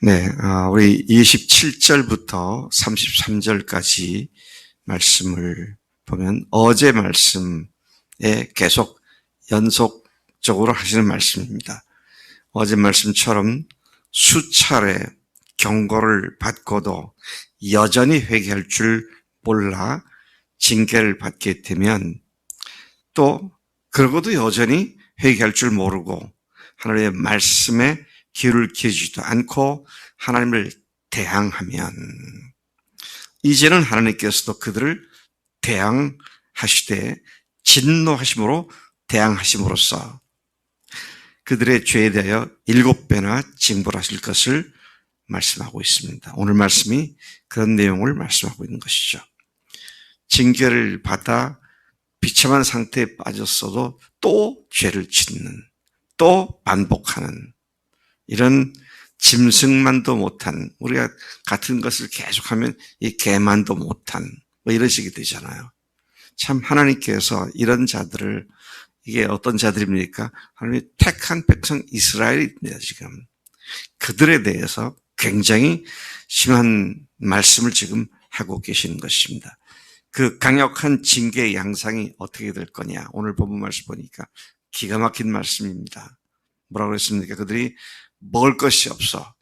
네, 우리 27절부터 33절까지 말씀을 보면 어제 말씀에 계속 연속적으로 하시는 말씀입니다. 어제 말씀처럼 수차례 경고를 받고도 여전히 회개할 줄 몰라 징계를 받게 되면 또 그러고도 여전히 회개할 줄 모르고 하나님의 말씀에 귀를 기울이지도 않고 하나님을 대항하면 이제는 하나님께서도 그들을 대항하시되 진노하심으로 대항하심으로써 그들의 죄에 대하여 7배나 징벌하실 것을 말씀하고 있습니다. 오늘 말씀이 그런 내용을 말씀하고 있는 것이죠. 징계를 받아 비참한 상태에 빠졌어도 또 죄를 짓는, 또 반복하는 이런 짐승만도 못한, 우리가 같은 것을 계속하면 이 개만도 못한 뭐 이런 식이 되잖아요. 참 하나님께서 이런 자들을, 이게 어떤 자들입니까? 하나님이 택한 백성 이스라엘입니다. 지금 그들에 대해서 굉장히 심한 말씀을 지금 하고 계시는 것입니다. 그 강력한 징계의 양상이 어떻게 될 거냐, 오늘 본문 말씀 보니까 기가 막힌 말씀입니다. 뭐라고 했습니까? 그들이 먹을 것이 없어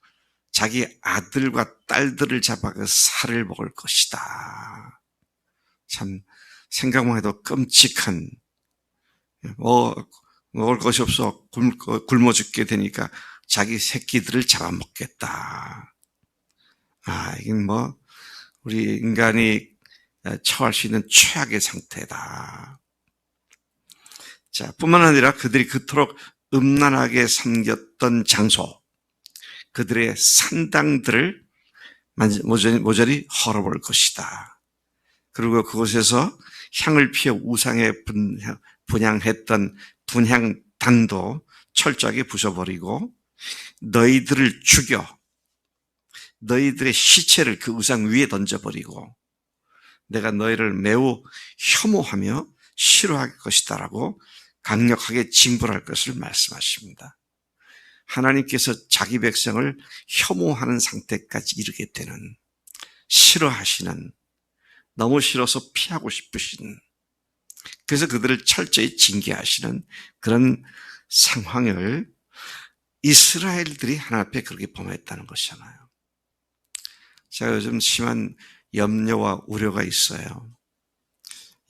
자기 아들과 딸들을 잡아 그 살을 먹을 것이다. 참 생각만 해도 끔찍한, 먹을 것이 없어 굶어 죽게 되니까 자기 새끼들을 잡아먹겠다. 이건 우리 인간이 처할 수 있는 최악의 상태다. 자, 뿐만 아니라 그들이 그토록 음란하게 섬겼던 장소, 그들의 산당들을 모조리 헐어볼 것이다. 그리고 그곳에서 향을 피워 우상에 분향했던 분향단도 철저하게 부숴버리고 너희들을 죽여 너희들의 시체를 그 우상 위에 던져버리고 내가 너희를 매우 혐오하며 싫어할 것이다라고 강력하게 징벌할 것을 말씀하십니다. 하나님께서 자기 백성을 혐오하는 상태까지 이르게 되는, 싫어하시는, 너무 싫어서 피하고 싶으신, 그래서 그들을 철저히 징계하시는 그런 상황을 이스라엘들이 하나님 앞에 그렇게 범했다는 것이잖아요. 제가 요즘 심한 염려와 우려가 있어요.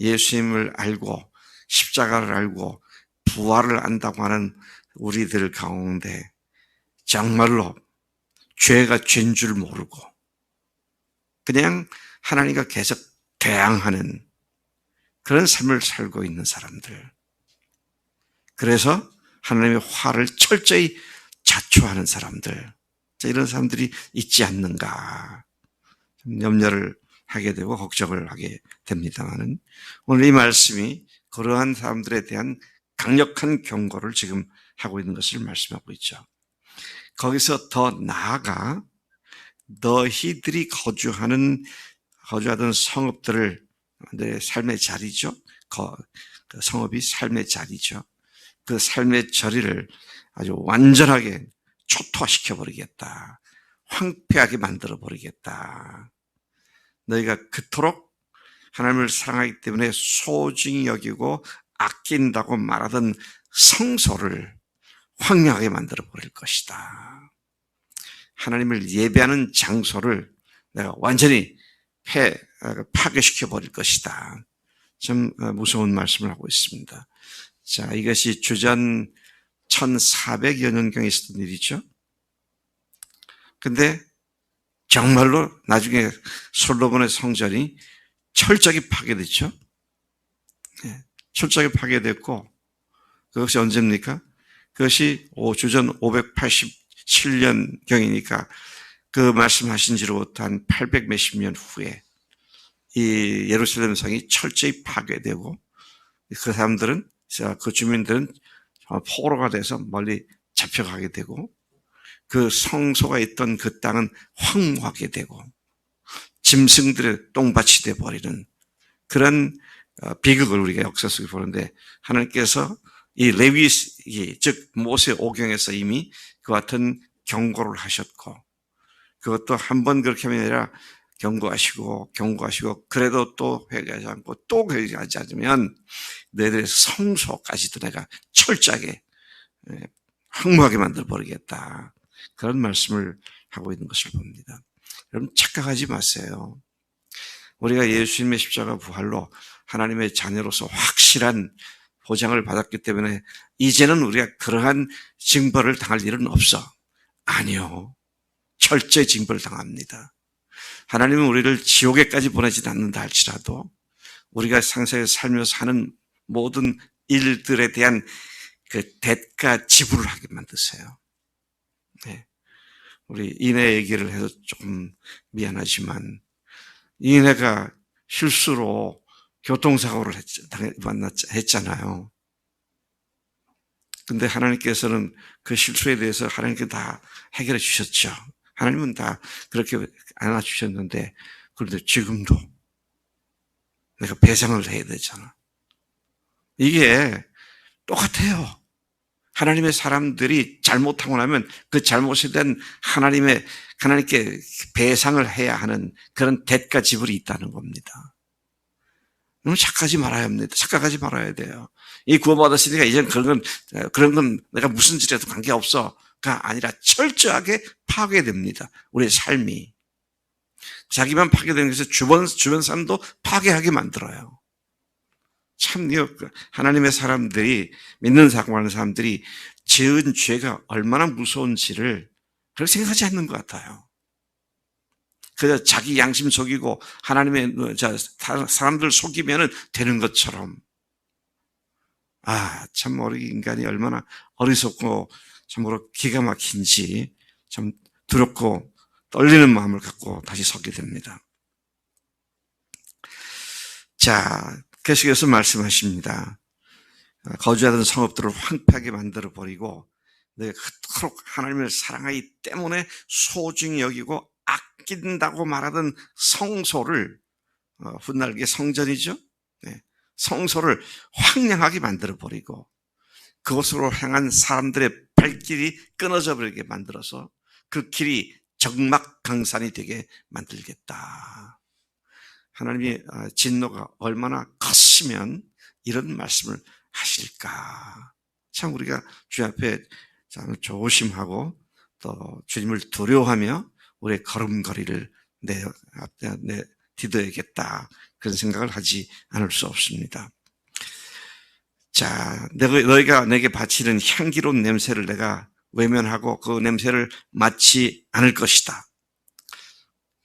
예수님을 알고 십자가를 알고 부활을 안다고 하는 우리들 가운데 정말로 죄가 죄인 줄 모르고 그냥 하나님과 계속 대항하는 그런 삶을 살고 있는 사람들, 그래서 하나님의 화를 철저히 자초하는 사람들, 이런 사람들이 있지 않는가 좀 염려를 하게 되고 걱정을 하게 됩니다만, 오늘 이 말씀이 그러한 사람들에 대한 강력한 경고를 지금 하고 있는 것을 말씀하고 있죠. 거기서 더 나아가 너희들이 거주하던 성읍들을, 내 삶의 자리죠. 그 성읍이 삶의 자리죠. 그 삶의 자리를 아주 완전하게 초토화시켜버리겠다. 황폐하게 만들어버리겠다. 너희가 그토록 하나님을 사랑하기 때문에 소중히 여기고 아낀다고 말하던 성소를 황량하게 만들어버릴 것이다. 하나님을 예배하는 장소를 내가 완전히 파괴시켜버릴 것이다. 좀 무서운 말씀을 하고 있습니다. 자, 이것이 주전 1400여 년경에 있었던 일이죠. 근데 정말로 나중에 솔로몬의 성전이 철저하게 파괴됐죠. 철저하게 파괴됐고, 그것이 언제입니까? 그것이 주전 587년경이니까 그 말씀하신 지로부터 한 800 몇십 년 후에 이 예루살렘 성이 철저히 파괴되고 그 사람들은, 그 주민들은 포로가 돼서 멀리 잡혀가게 되고 그 성소가 있던 그 땅은 황무하게 되고 짐승들의 똥밭이 되어버리는 그런 비극을 우리가 역사 속에 보는데, 하나님께서 이 레위, 즉 모세 오경에서 이미 그 같은 경고를 하셨고 그것도 한 번 그렇게 하면 아니라 경고하시고 그래도 또 회개하지 않고 또 회개하지 않으면 너희들의 성소까지도 내가 철저하게 황무하게 만들어 버리겠다. 그런 말씀을 하고 있는 것을 봅니다. 여러분 착각하지 마세요. 우리가 예수님의 십자가 부활로 하나님의 자녀로서 확실한 보장을 받았기 때문에 이제는 우리가 그러한 징벌을 당할 일은 없어. 아니요. 철저히 징벌을 당합니다. 하나님은 우리를 지옥에까지 보내지 않는다 할지라도 우리가 상세히 살면서 하는 모든 일들에 대한 그 대가 지불을 하게 만드세요. 네. 우리 이내 얘기를 해서 조금 미안하지만 이내가 실수로 교통사고를 했잖아요. 근데 하나님께서는 그 실수에 대해서 하나님께 다 해결해 주셨죠. 하나님은 다 그렇게 안아주셨는데 그런데 지금도 내가 배상을 해야 되잖아. 이게 똑같아요. 하나님의 사람들이 잘못하고 나면 그 잘못에 대한 하나님께 배상을 해야 하는 그런 대가 지불이 있다는 겁니다. 착각하지 말아야 합니다. 착각하지 말아야 돼요. 이 구원받았으니까 이제는 그런 건 내가 무슨 짓에도 관계없어가 아니라 철저하게 파괴됩니다. 우리의 삶이. 자기만 파괴되는 것에서 주변 사람도 파괴하게 만들어요. 참, 하나님의 사람들이, 믿는 사고하는 사람들이 지은 죄가 얼마나 무서운지를 그렇게 생각하지 않는 것 같아요. 그저 자기 양심 속이고 하나님의 사람들 속이면 되는 것처럼. 참 우리 인간이 얼마나 어리석고 참으로 기가 막힌지 참 두렵고 떨리는 마음을 갖고 다시 서게 됩니다. 자, 계속해서 말씀하십니다. 거주하던 성읍들을 황폐하게 만들어버리고 내가 그토록 하나님을 사랑하기 때문에 소중히 여기고 아낀다고 말하던 성소를 훗날게 성전이죠. 네. 성소를 황량하게 만들어버리고 그곳으로 향한 사람들의 발길이 끊어져 버리게 만들어서 그 길이 적막강산이 되게 만들겠다. 하나님의 진노가 얼마나 컸으면 이런 말씀을 하실까. 참 우리가 주 앞에 조심하고 또 주님을 두려워하며 우리의 걸음걸이를 디뎌야겠다. 그런 생각을 하지 않을 수 없습니다. 자, 너희가 내게 바치는 향기로운 냄새를 내가 외면하고 그 냄새를 맡지 않을 것이다.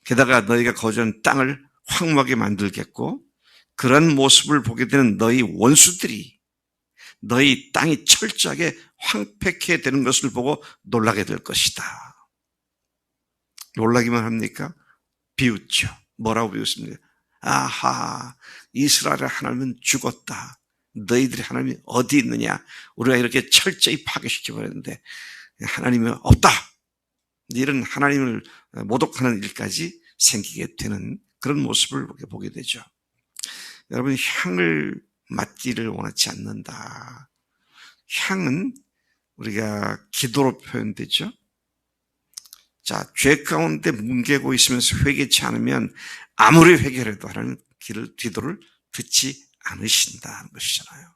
게다가 너희가 거주한 땅을 황무하게 만들겠고 그런 모습을 보게 되는 너희 원수들이 너희 땅이 철저하게 황폐케 되는 것을 보고 놀라게 될 것이다. 놀라기만 합니까? 비웃죠. 뭐라고 비웃습니까? 아하, 이스라엘의 하나님은 죽었다. 너희들이 하나님이 어디 있느냐? 우리가 이렇게 철저히 파괴시켜버렸는데 하나님은 없다. 이런 하나님을 모독하는 일까지 생기게 되는 그런 모습을 보게 되죠. 여러분, 향을 맡기를 원하지 않는다. 향은 우리가 기도로 표현되죠. 자, 죄 가운데 뭉개고 있으면서 회개치 않으면 아무리 회개해도 하나님은 기도를 듣지 않으신다는 것이잖아요.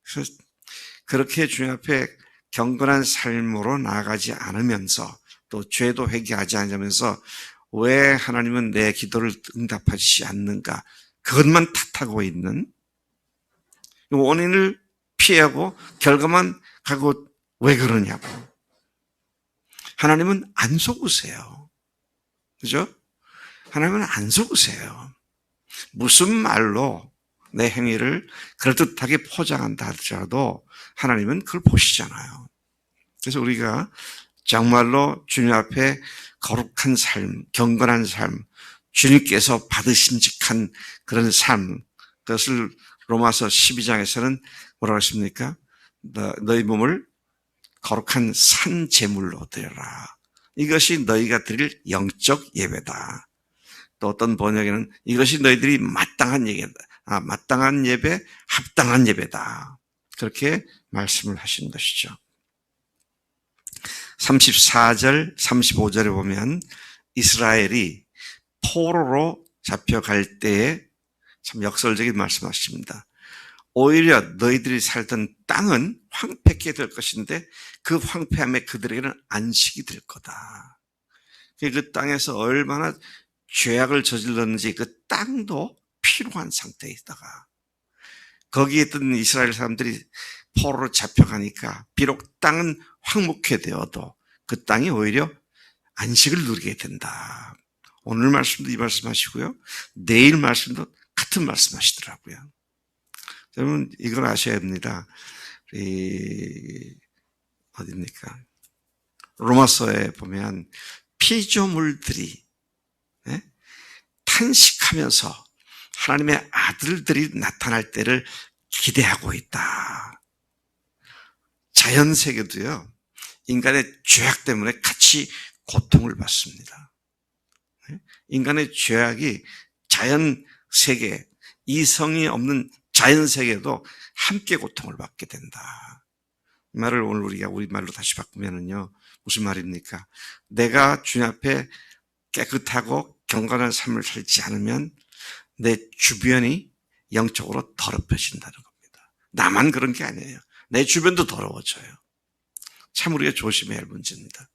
그래서 그렇게 주님 앞에 경건한 삶으로 나아가지 않으면서 또 죄도 회개하지 않으면서 왜 하나님은 내 기도를 응답하시지 않는가? 그것만 탓하고 있는 원인을 피하고 결과만 가고 왜 그러냐고. 하나님은 안 속으세요. 그죠? 하나님은 안 속으세요. 무슨 말로 내 행위를 그럴듯하게 포장한다 하더라도 하나님은 그걸 보시잖아요. 그래서 우리가 정말로 주님 앞에 거룩한 삶, 경건한 삶, 주님께서 받으심직한 그런 삶, 그것을 로마서 12장에서는 뭐라고 했습니까? 너희 몸을 거룩한 산 제물로 드려라. 이것이 너희가 드릴 영적 예배다. 또 어떤 번역에는 이것이 너희들이 마땅한 예배, 합당한 예배다. 그렇게 말씀을 하신 것이죠. 34절, 35절에 보면 이스라엘이 포로로 잡혀갈 때에 참 역설적인 말씀하십니다. 오히려 너희들이 살던 땅은 황폐케 될 것인데 그 황폐함에 그들에게는 안식이 될 거다. 그 땅에서 얼마나 죄악을 저질렀는지 그 땅도 피로한 상태에 있다가 거기에 있던 이스라엘 사람들이 포로로 잡혀가니까 비록 땅은 황무케 되어도 그 땅이 오히려 안식을 누리게 된다. 오늘 말씀도 이 말씀하시고요. 내일 말씀도 같은 말씀하시더라고요. 여러분 이걸 아셔야 합니다. 어디입니까? 로마서에 보면 피조물들이 탄식하면서 하나님의 아들들이 나타날 때를 기대하고 있다. 자연세계도요. 인간의 죄악 때문에 같이 고통을 받습니다. 인간의 죄악이 자연세계, 이성이 없는 자연세계도 함께 고통을 받게 된다. 이 말을 오늘 우리가 우리말로 다시 바꾸면은요. 무슨 말입니까? 내가 주님 앞에 깨끗하고 경건한 삶을 살지 않으면 내 주변이 영적으로 더럽혀진다는 겁니다. 나만 그런 게 아니에요. 내 주변도 더러워져요. 참 우리가 조심해야 할 문제입니다.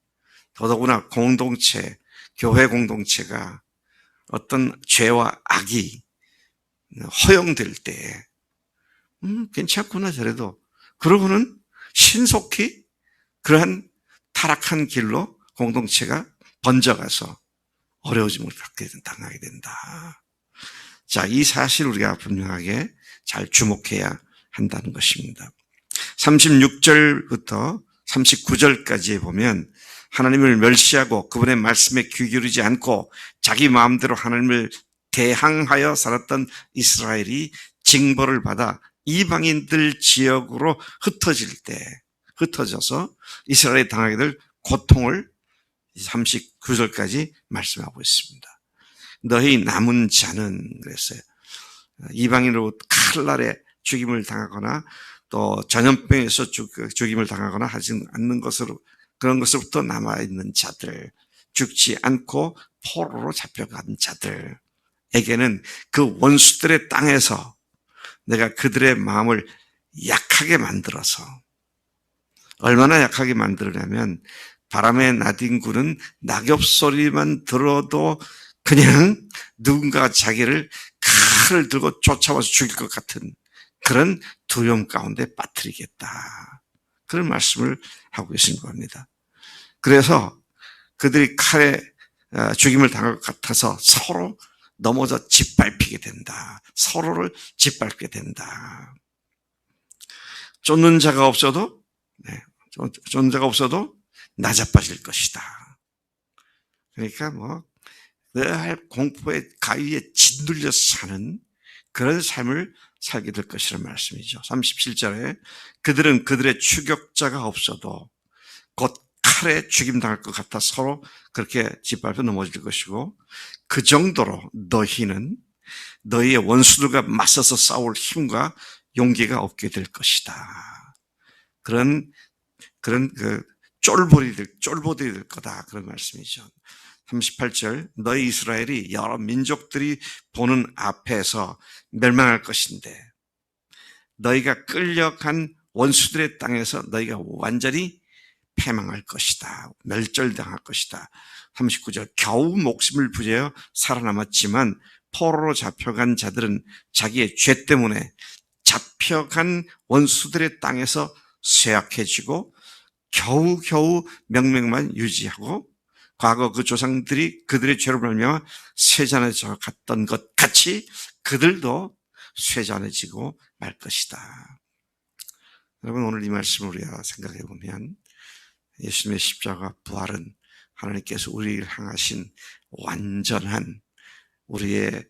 더더구나 공동체, 교회 공동체가 어떤 죄와 악이 허용될 때 괜찮구나 저래도 그러고는 신속히 그러한 타락한 길로 공동체가 번져가서 어려워짐을 당하게 된다. 자, 이 사실 우리가 분명하게 잘 주목해야 한다는 것입니다. 36절부터 39절까지에 보면 하나님을 멸시하고 그분의 말씀에 귀 기울이지 않고 자기 마음대로 하나님을 대항하여 살았던 이스라엘이 징벌을 받아 이방인들 지역으로 흩어져서 이스라엘이 당하게 될 고통을 39절까지 말씀하고 있습니다. 너희 남은 자는 그랬어요. 이방인으로 칼날에 죽임을 당하거나 또 전염병에서 죽임을 당하거나 하지 않는 것으로 그런 것으로부터 남아있는 자들, 죽지 않고 포로로 잡혀간 자들에게는 그 원수들의 땅에서 내가 그들의 마음을 약하게 만들어서 얼마나 약하게 만들냐면 바람에 나뒹구는 낙엽 소리만 들어도 그냥 누군가 자기를 칼을 들고 쫓아와서 죽일 것 같은 그런 두려움 가운데 빠뜨리겠다. 그런 말씀을 하고 계신 겁니다. 그래서 그들이 칼에 죽임을 당할 것 같아서 서로 넘어져 짓밟히게 된다. 서로를 짓밟게 된다. 쫓는 자가 없어도 나자빠질 것이다. 그러니까 늘 공포의 가위에 짓눌려 사는 그런 삶을 살게 될 것이라는 말씀이죠. 37절에 그들은 그들의 추격자가 없어도 곧 칼에 죽임당할 것 같아 서로 그렇게 짓밟혀 넘어질 것이고 그 정도로 너희는 너희의 원수들과 맞서서 싸울 힘과 용기가 없게 될 것이다. 그런 쫄보들이 될 거다. 그런 말씀이죠. 38절 너희 이스라엘이 여러 민족들이 보는 앞에서 멸망할 것인데 너희가 끌려간 원수들의 땅에서 너희가 완전히 패망할 것이다. 멸절당할 것이다. 39절 겨우 목숨을 부지하여 살아남았지만 포로로 잡혀간 자들은 자기의 죄 때문에 잡혀간 원수들의 땅에서 쇠약해지고 겨우겨우 명맥만 유지하고 과거 그 조상들이 그들의 죄로 말미암아 쇠잔해져 갔던 것 같이 그들도 쇠잔해지고 말 것이다. 여러분 오늘 이 말씀을 우리가 생각해 보면 예수님의 십자가 부활은 하나님께서 우리를 향하신 완전한 우리의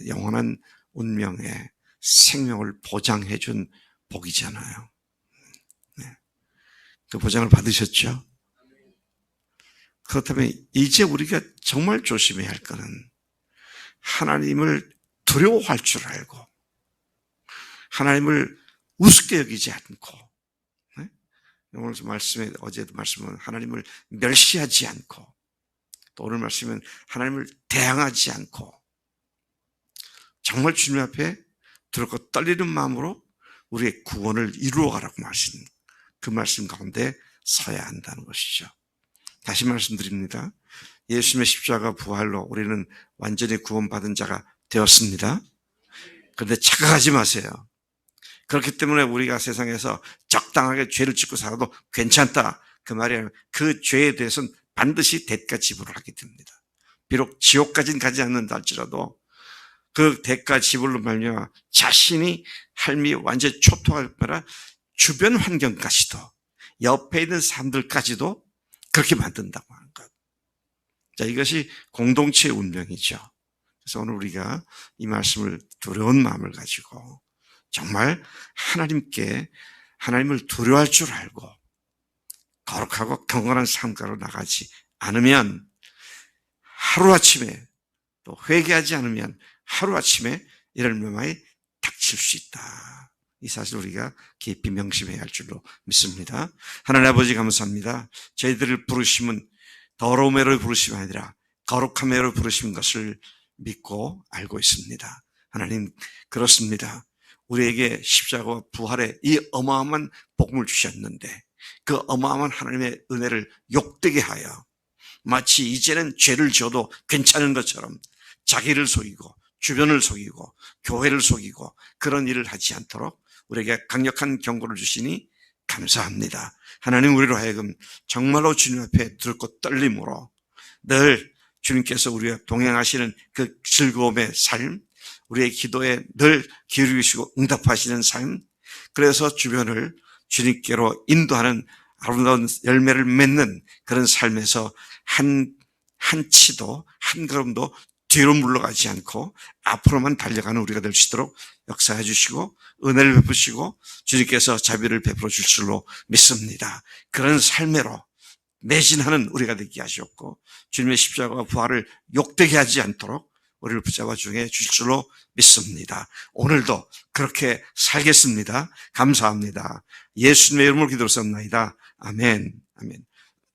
영원한 운명의 생명을 보장해 준 복이잖아요. 그 보장을 받으셨죠? 그렇다면 이제 우리가 정말 조심해야 할 것은 하나님을 두려워할 줄 알고 하나님을 우습게 여기지 않고 오늘 말씀에, 어제도 말씀은 하나님을 멸시하지 않고, 또 오늘 말씀은 하나님을 대항하지 않고, 정말 주님 앞에 두렵고 떨리는 마음으로 우리의 구원을 이루어가라고 말씀, 그 말씀 가운데 서야 한다는 것이죠. 다시 말씀드립니다. 예수님의 십자가 부활로 우리는 완전히 구원받은 자가 되었습니다. 그런데 착각하지 마세요. 그렇기 때문에 우리가 세상에서 적당하게 죄를 짓고 살아도 괜찮다, 그 말이 아니라 그 죄에 대해서는 반드시 대가 지불을 하게 됩니다. 비록 지옥까지는 가지 않는다 할지라도 그 대가 지불로 말미암아 자신이 삶이 완전히 초토화할 거라 주변 환경까지도, 옆에 있는 사람들까지도 그렇게 만든다고 하는 것. 자, 이것이 공동체의 운명이죠. 그래서 오늘 우리가 이 말씀을 두려운 마음을 가지고 정말 하나님을 두려워할 줄 알고 거룩하고 경건한 삶가로 나가지 않으면 하루아침에, 또 회개하지 않으면 하루아침에 이런 멸망이 닥칠 수 있다. 이 사실 우리가 깊이 명심해야 할 줄로 믿습니다. 하나님 아버지 감사합니다. 저희들을 부르심은 더러움으로 부르심이 아니라 거룩함으로 부르신 것을 믿고 알고 있습니다. 하나님, 그렇습니다. 우리에게 십자가와 부활의 이 어마어마한 복음을 주셨는데 그 어마어마한 하나님의 은혜를 욕되게 하여 마치 이제는 죄를 지어도 괜찮은 것처럼 자기를 속이고 주변을 속이고 교회를 속이고 그런 일을 하지 않도록 우리에게 강력한 경고를 주시니 감사합니다. 하나님, 우리로 하여금 정말로 주님 앞에 들고 떨림으로 늘 주님께서 우리와 동행하시는 그 즐거움의 삶, 우리의 기도에 늘 기울이시고 응답하시는 삶, 그래서 주변을 주님께로 인도하는 아름다운 열매를 맺는 그런 삶에서 한 치도 한 걸음도 뒤로 물러가지 않고 앞으로만 달려가는 우리가 될 수 있도록 역사해 주시고 은혜를 베푸시고 주님께서 자비를 베풀어 줄 줄로 믿습니다. 그런 삶으로 매진하는 우리가 되게 하셨고 주님의 십자가와 부활을 욕되게 하지 않도록 우리를 붙잡아 주게 주실 줄로 믿습니다. 오늘도 그렇게 살겠습니다. 감사합니다. 예수님의 이름으로 기도했습니다. 아멘. 아멘.